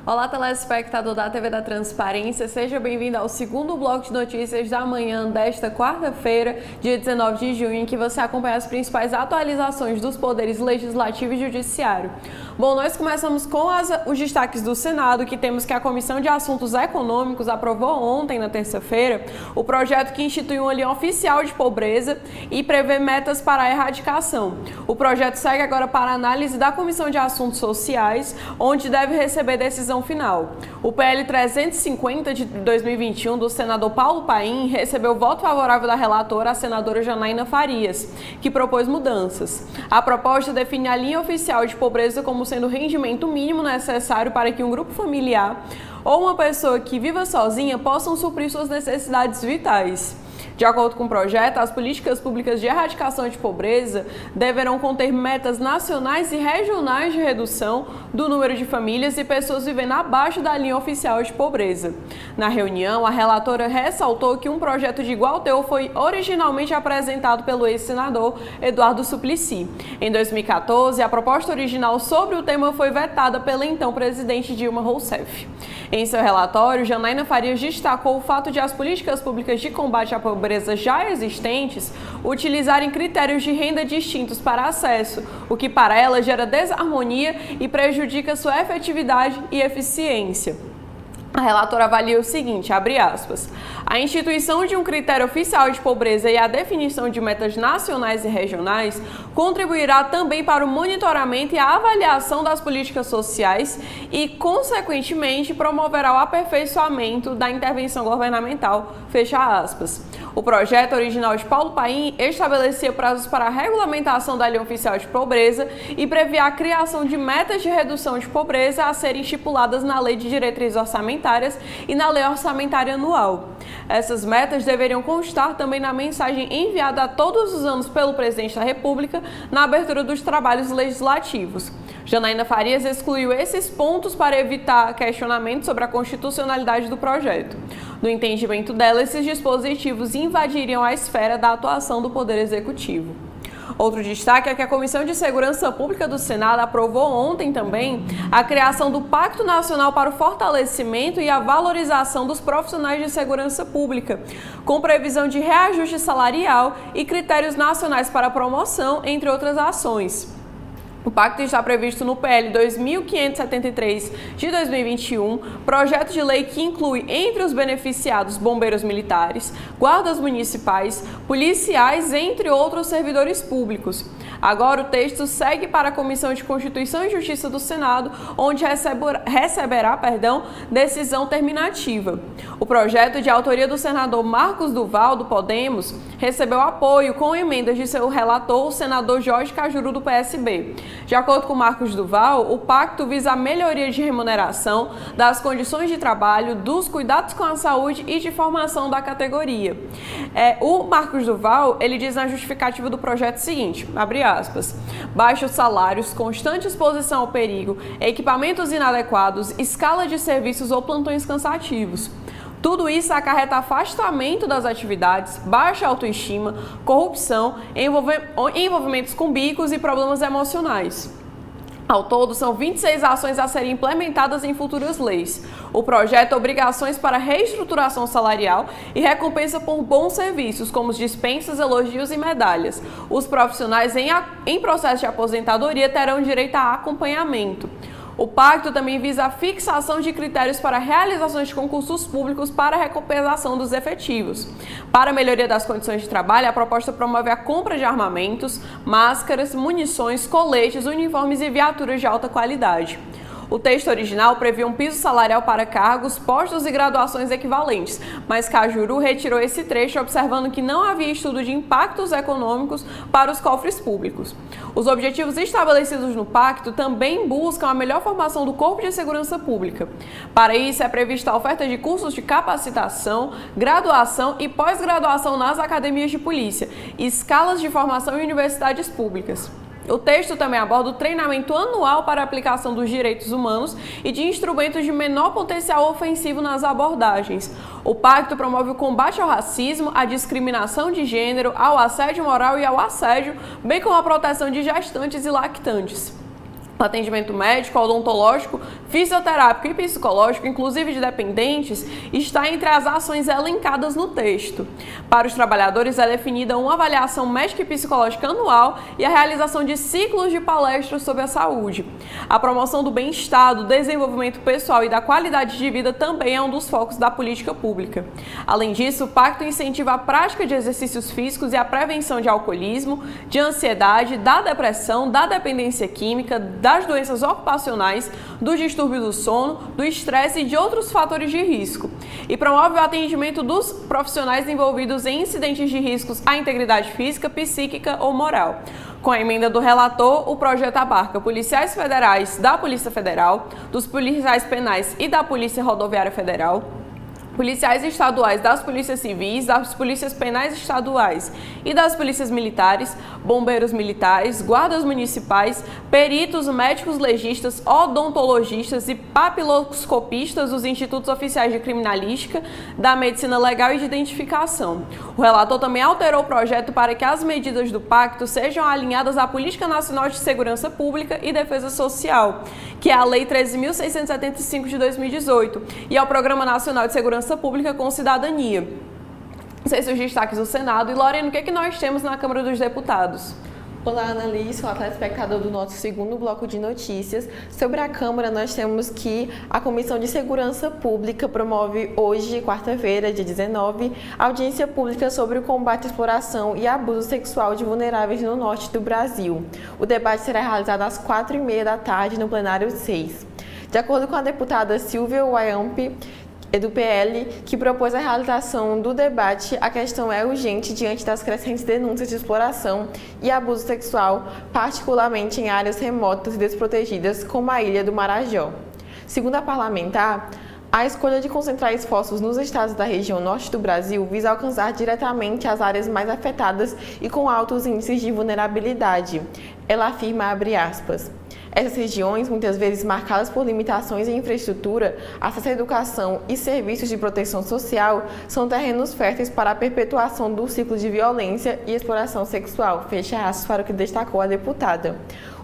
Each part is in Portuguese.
Olá, telespectador da TV da Transparência, seja bem-vindo ao segundo bloco de notícias da manhã desta quarta-feira, dia 19 de junho, em que você acompanha as principais atualizações dos poderes legislativo e judiciário. Bom, nós começamos com os destaques do Senado, que temos que a Comissão de Assuntos Econômicos aprovou ontem, na terça-feira, o projeto que institui uma linha oficial de pobreza e prevê metas para a erradicação. O projeto segue agora para análise da Comissão de Assuntos Sociais, onde deve receber decisão final. O PL 350 de 2021 do senador Paulo Paim recebeu o voto favorável da relatora, a senadora Janaína Farias, que propôs mudanças. A proposta define a linha oficial de pobreza como sendo o rendimento mínimo necessário para que um grupo familiar ou uma pessoa que viva sozinha possam suprir suas necessidades vitais. De acordo com o projeto, as políticas públicas de erradicação de pobreza deverão conter metas nacionais e regionais de redução do número de famílias e pessoas vivendo abaixo da linha oficial de pobreza. Na reunião, a relatora ressaltou que um projeto de igual teor foi originalmente apresentado pelo ex-senador Eduardo Suplicy. Em 2014, a proposta original sobre o tema foi vetada pela então presidente Dilma Rousseff. Em seu relatório, Janaína Farias destacou o fato de as políticas públicas de combate à pobreza já existentes utilizarem critérios de renda distintos para acesso, o que para ela gera desarmonia e prejudica sua efetividade e eficiência. A relatora avalia o seguinte, abre aspas, a instituição de um critério oficial de pobreza e a definição de metas nacionais e regionais contribuirá também para o monitoramento e a avaliação das políticas sociais e, consequentemente, promoverá o aperfeiçoamento da intervenção governamental, fecha aspas. O projeto original de Paulo Paim estabelecia prazos para a regulamentação da linha oficial de pobreza e previa a criação de metas de redução de pobreza a serem estipuladas na Lei de Diretrizes Orçamentárias e na Lei Orçamentária Anual. Essas metas deveriam constar também na mensagem enviada a todos os anos pelo Presidente da República na abertura dos trabalhos legislativos. Janaína Farias excluiu esses pontos para evitar questionamento sobre a constitucionalidade do projeto. No entendimento dela, esses dispositivos invadiriam a esfera da atuação do Poder Executivo. Outro destaque é que a Comissão de Segurança Pública do Senado aprovou ontem também a criação do Pacto Nacional para o Fortalecimento e a Valorização dos Profissionais de Segurança Pública, com previsão de reajuste salarial e critérios nacionais para promoção, entre outras ações. O pacto está previsto no PL 2573 de 2021, projeto de lei que inclui entre os beneficiados bombeiros militares, guardas municipais, policiais, entre outros servidores públicos. Agora o texto segue para a Comissão de Constituição e Justiça do Senado, onde receberá decisão terminativa. O projeto, de autoria do senador Marcos Duval, do Podemos, recebeu apoio com emendas de seu relator, o senador Jorge Cajuru, do PSB. De acordo com Marcos Duval, o pacto visa a melhoria de remuneração, das condições de trabalho, dos cuidados com a saúde e de formação da categoria. O Marcos Duval, ele diz na justificativa do projeto o seguinte, abre aspas, baixos salários, constante exposição ao perigo, equipamentos inadequados, escala de serviços ou plantões cansativos. Tudo isso acarreta afastamento das atividades, baixa autoestima, corrupção, envolvimentos com bicos e problemas emocionais. Ao todo, são 26 ações a serem implementadas em futuras leis. O projeto obrigações para reestruturação salarial e recompensa por bons serviços, como dispensas, elogios e medalhas. Os profissionais em processo de aposentadoria terão direito a acompanhamento. O pacto também visa a fixação de critérios para realizações de concursos públicos para a recompensação dos efetivos. Para a melhoria das condições de trabalho, a proposta promove a compra de armamentos, máscaras, munições, coletes, uniformes e viaturas de alta qualidade. O texto original previa um piso salarial para cargos, postos e graduações equivalentes, mas Cajuru retirou esse trecho, observando que não havia estudo de impactos econômicos para os cofres públicos. Os objetivos estabelecidos no pacto também buscam a melhor formação do Corpo de Segurança Pública. Para isso, é prevista a oferta de cursos de capacitação, graduação e pós-graduação nas academias de polícia, escalas de formação em universidades públicas. O texto também aborda o treinamento anual para a aplicação dos direitos humanos e de instrumentos de menor potencial ofensivo nas abordagens. O pacto promove o combate ao racismo, à discriminação de gênero, ao assédio moral e ao assédio, bem como a proteção de gestantes e lactantes. atendimento médico, odontológico, fisioterápico e psicológico, inclusive de dependentes, está entre as ações elencadas no texto. Para os trabalhadores é definida uma avaliação médica e psicológica anual e a realização de ciclos de palestras sobre a saúde. A promoção do bem-estar, do desenvolvimento pessoal e da qualidade de vida também é um dos focos da política pública. Além disso, o pacto incentiva a prática de exercícios físicos e a prevenção de alcoolismo, de ansiedade, da depressão, da dependência química, das doenças ocupacionais, dos distúrbios do sono, do estresse e de outros fatores de risco. E promove o atendimento dos profissionais envolvidos em incidentes de riscos à integridade física, psíquica ou moral. Com a emenda do relator, o projeto abarca policiais federais da Polícia Federal, dos policiais penais e da Polícia Rodoviária Federal, policiais estaduais das polícias civis, das polícias penais estaduais e das polícias militares, bombeiros militares, guardas municipais, peritos, médicos legistas, odontologistas e papiloscopistas dos institutos oficiais de criminalística, da medicina legal e de identificação. O relator também alterou o projeto para que as medidas do pacto sejam alinhadas à Política Nacional de Segurança Pública e Defesa Social, que é a Lei 13.675 de 2018, e ao Programa Nacional de Segurança Pública com Cidadania. Esses são os destaques do Senado. E, Lorena, o que é que nós temos na Câmara dos Deputados? Olá, Annalise, olá, telespectador do nosso segundo bloco de notícias. Sobre a Câmara, nós temos que a Comissão de Segurança Pública promove hoje, quarta-feira, dia 19, audiência pública sobre o combate à exploração e abuso sexual de vulneráveis no norte do Brasil. O debate será realizado às 4h30 da tarde no plenário 6. De acordo com a deputada Silvia Wayamp, do PL, que propôs a realização do debate, a questão é urgente diante das crescentes denúncias de exploração e abuso sexual, particularmente em áreas remotas e desprotegidas, como a Ilha do Marajó. Segundo a parlamentar, a escolha de concentrar esforços nos estados da região norte do Brasil visa alcançar diretamente as áreas mais afetadas e com altos índices de vulnerabilidade. Ela afirma, abre aspas, essas regiões, muitas vezes marcadas por limitações em infraestrutura, acesso à educação e serviços de proteção social, são terrenos férteis para a perpetuação do ciclo de violência e exploração sexual. Fecha aspas para o que destacou a deputada.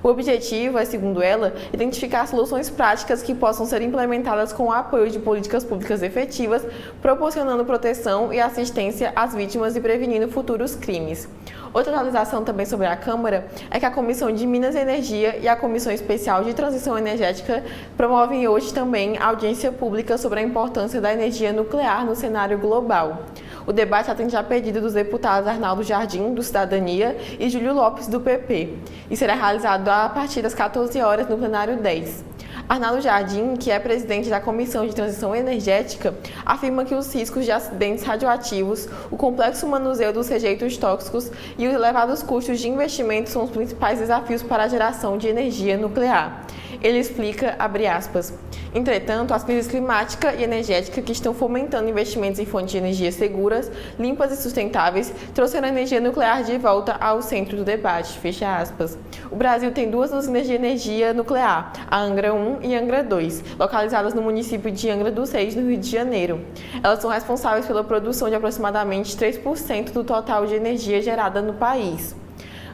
O objetivo é, segundo ela, identificar soluções práticas que possam ser implementadas com o apoio de políticas públicas efetivas, proporcionando proteção e assistência às vítimas e prevenindo futuros crimes. Outra atualização também sobre a Câmara é que a Comissão de Minas e Energia e a Comissão Especial de Transição Energética promovem hoje também audiência pública sobre a importância da energia nuclear no cenário global. O debate atende a pedido dos deputados Arnaldo Jardim, do Cidadania, e Júlio Lopes, do PP, e será realizado a partir das 14 horas no plenário 10. Arnaldo Jardim, que é presidente da Comissão de Transição Energética, afirma que os riscos de acidentes radioativos, o complexo manuseio dos rejeitos tóxicos e os elevados custos de investimento são os principais desafios para a geração de energia nuclear. Ele explica, abre aspas, entretanto, as crises climática e energética que estão fomentando investimentos em fontes de energia seguras, limpas e sustentáveis, trouxeram a energia nuclear de volta ao centro do debate, fecha aspas. O Brasil tem duas usinas de energia nuclear, a Angra 1 e Angra 2, localizadas no município de Angra dos Reis, no Rio de Janeiro. Elas são responsáveis pela produção de aproximadamente 3% do total de energia gerada no país.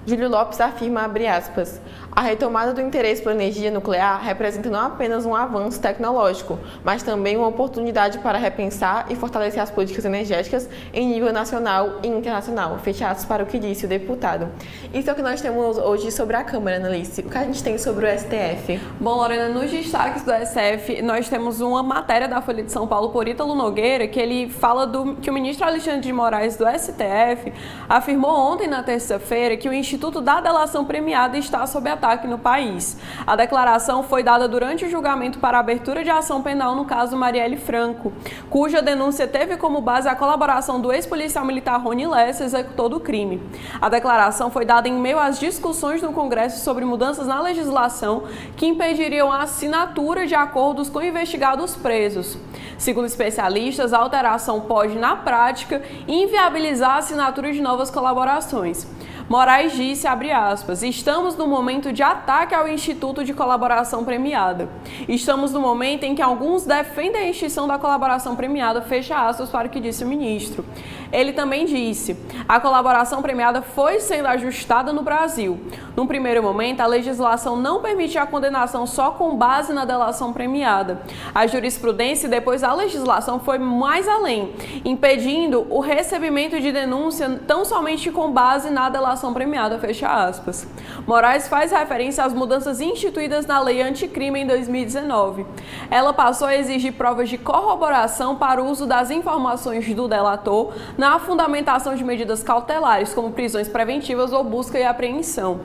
Júlio Lopes afirma, abre aspas, a retomada do interesse pela energia nuclear representa não apenas um avanço tecnológico, mas também uma oportunidade para repensar e fortalecer as políticas energéticas em nível nacional e internacional. Fecha aspas para o que disse o deputado. Isso é o que nós temos hoje sobre a Câmara, Annalise. O que a gente tem sobre o STF? Bom, Lorena, nos destaques do STF, nós temos uma matéria da Folha de São Paulo por Ítalo Nogueira, que ele fala que o ministro Alexandre de Moraes do STF afirmou ontem, na terça-feira, que o Instituto da Delação Premiada está sob ataque no país. A declaração foi dada durante o julgamento para a abertura de ação penal no caso Marielle Franco, cuja denúncia teve como base a colaboração do ex-policial militar Rony Lessa, executor do crime. A declaração foi dada em meio às discussões no Congresso sobre mudanças na legislação que impediriam a assinatura de acordos com investigados presos. Segundo especialistas, a alteração pode, na prática, inviabilizar a assinatura de novas colaborações. Moraes disse, abre aspas, estamos no momento de ataque ao Instituto de Colaboração Premiada. Estamos no momento em que alguns defendem a extinção da colaboração premiada, fecha aspas para o que disse o ministro. Ele também disse, a colaboração premiada foi sendo ajustada no Brasil. Num primeiro momento, a legislação não permite a condenação só com base na delação premiada. A jurisprudência, depois a legislação, foi mais além, impedindo o recebimento de denúncia tão somente com base na delação premiada, fecha aspas. Moraes faz referência às mudanças instituídas na lei anticrime em 2019. Ela passou a exigir provas de corroboração para o uso das informações do delator na fundamentação de medidas cautelares, como prisões preventivas ou busca e apreensão.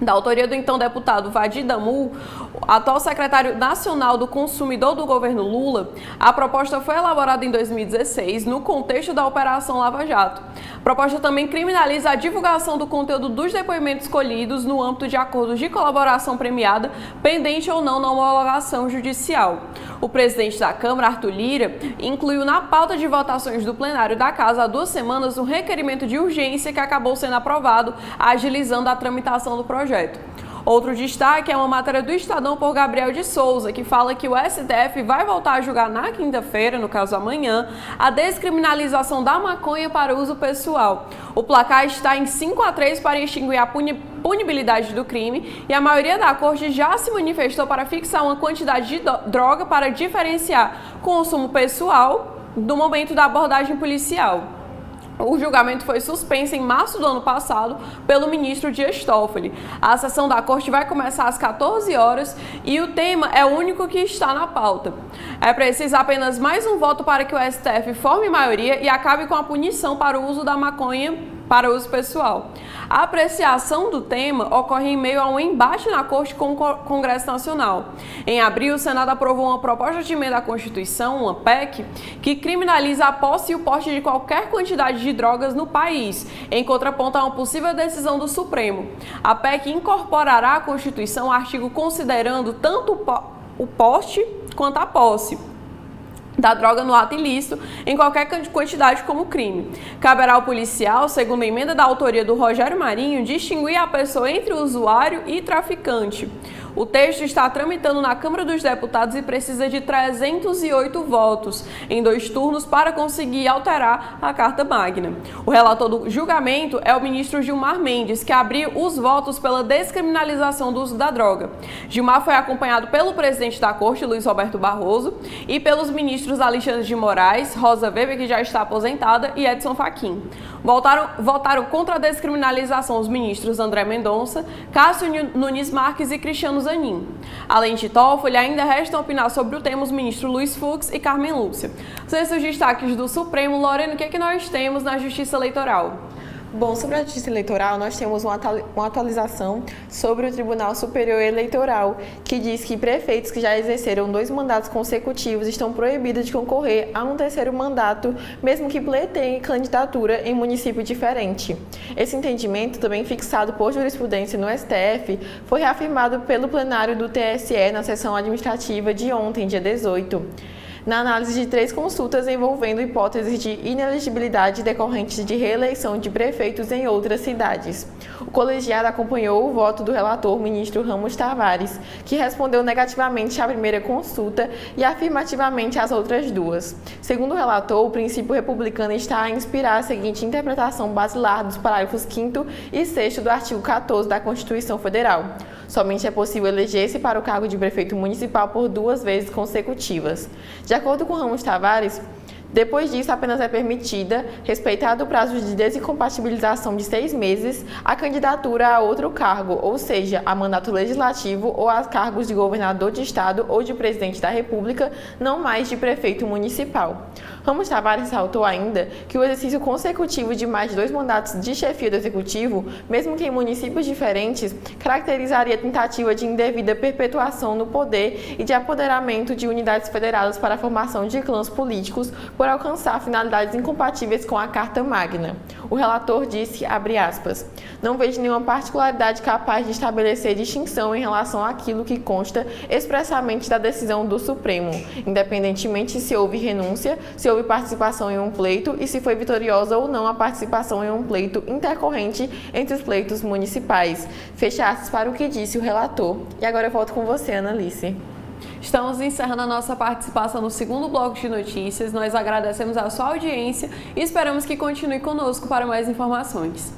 Da autoria do então deputado Vadir Damul, atual secretário nacional do consumidor do governo Lula, a proposta foi elaborada em 2016 no contexto da Operação Lava Jato. A proposta também criminaliza a divulgação do conteúdo dos depoimentos colhidos no âmbito de acordos de colaboração premiada, pendente ou não na homologação judicial. O presidente da Câmara, Arthur Lira, incluiu na pauta de votações do plenário da Casa há 2 semanas um requerimento de urgência que acabou sendo aprovado, agilizando a tramitação do projeto. Outro destaque é uma matéria do Estadão por Gabriel de Souza, que fala que o STF vai voltar a julgar na quinta-feira, no caso amanhã, a descriminalização da maconha para uso pessoal. O placar está em 5-3 para extinguir a punibilidade do crime e a maioria da corte já se manifestou para fixar uma quantidade de droga para diferenciar consumo pessoal do momento da abordagem policial. O julgamento foi suspenso em março do ano passado pelo ministro Dias Toffoli. A sessão da corte vai começar às 14 horas e o tema é o único que está na pauta. É preciso apenas mais um voto para que o STF forme maioria e acabe com a punição para o uso da maconha para uso pessoal. A apreciação do tema ocorre em meio a um embate na Corte com o Congresso Nacional. Em abril, o Senado aprovou uma proposta de emenda à Constituição, uma PEC, que criminaliza a posse e o porte de qualquer quantidade de drogas no país, em contraponto a uma possível decisão do Supremo. A PEC incorporará à Constituição o artigo considerando tanto o porte quanto a posse da droga no ato ilícito, em qualquer quantidade como crime. Caberá ao policial, segundo a emenda da autoria do Rogério Marinho, distinguir a pessoa entre usuário e traficante. O texto está tramitando na Câmara dos Deputados e precisa de 308 votos, em 2 turnos, para conseguir alterar a Carta Magna. O relator do julgamento é o ministro Gilmar Mendes, que abriu os votos pela descriminalização do uso da droga. Gilmar foi acompanhado pelo presidente da Corte, Luiz Roberto Barroso, e pelos ministros Alexandre de Moraes, Rosa Weber, que já está aposentada, e Edson Fachin. Votaram contra a descriminalização os ministros André Mendonça, Cássio Nunes Marques e Cristiano Zanin. Além de Toffoli, ainda restam opinar sobre o tema os ministros Luiz Fux e Carmen Lúcia. São esses os destaques do Supremo. Lorena, o que é que nós temos na Justiça Eleitoral? Bom, sobre a Justiça Eleitoral, nós temos uma atualização sobre o Tribunal Superior Eleitoral, que diz que prefeitos que já exerceram 2 mandatos consecutivos estão proibidos de concorrer a um 3º mandato, mesmo que pleiteiem candidatura em município diferente. Esse entendimento, também fixado por jurisprudência no STF, foi reafirmado pelo plenário do TSE na sessão administrativa de ontem, dia 18. Na análise de 3 consultas envolvendo hipóteses de inelegibilidade decorrentes de reeleição de prefeitos em outras cidades. O colegiado acompanhou o voto do relator, ministro Ramos Tavares, que respondeu negativamente à primeira consulta e afirmativamente às outras 2. Segundo o relator, o princípio republicano está a inspirar a seguinte interpretação basilar dos parágrafos 5º e 6º do artigo 14 da Constituição Federal. Somente é possível eleger-se para o cargo de prefeito municipal por 2 vezes consecutivas. De acordo com Ramos Tavares, depois disso, apenas é permitida, respeitado o prazo de desincompatibilização de 6 meses, a candidatura a outro cargo, ou seja, a mandato legislativo ou a cargos de governador de estado ou de presidente da República, não mais de prefeito municipal. Ramos Tavares ressaltou ainda que o exercício consecutivo de mais de 2 mandatos de chefia do Executivo, mesmo que em municípios diferentes, caracterizaria tentativa de indevida perpetuação no poder e de apoderamento de unidades federadas para a formação de clãs políticos por alcançar finalidades incompatíveis com a Carta Magna. O relator disse, abre aspas, não vejo nenhuma particularidade capaz de estabelecer distinção em relação àquilo que consta expressamente da decisão do Supremo, independentemente se houve renúncia, se houve participação em um pleito e se foi vitoriosa ou não a participação em um pleito intercorrente entre os pleitos municipais. Fecha aspas para o que disse o relator. E agora eu volto com você, Analice. Estamos encerrando a nossa participação no segundo bloco de notícias. Nós agradecemos a sua audiência e esperamos que continue conosco para mais informações.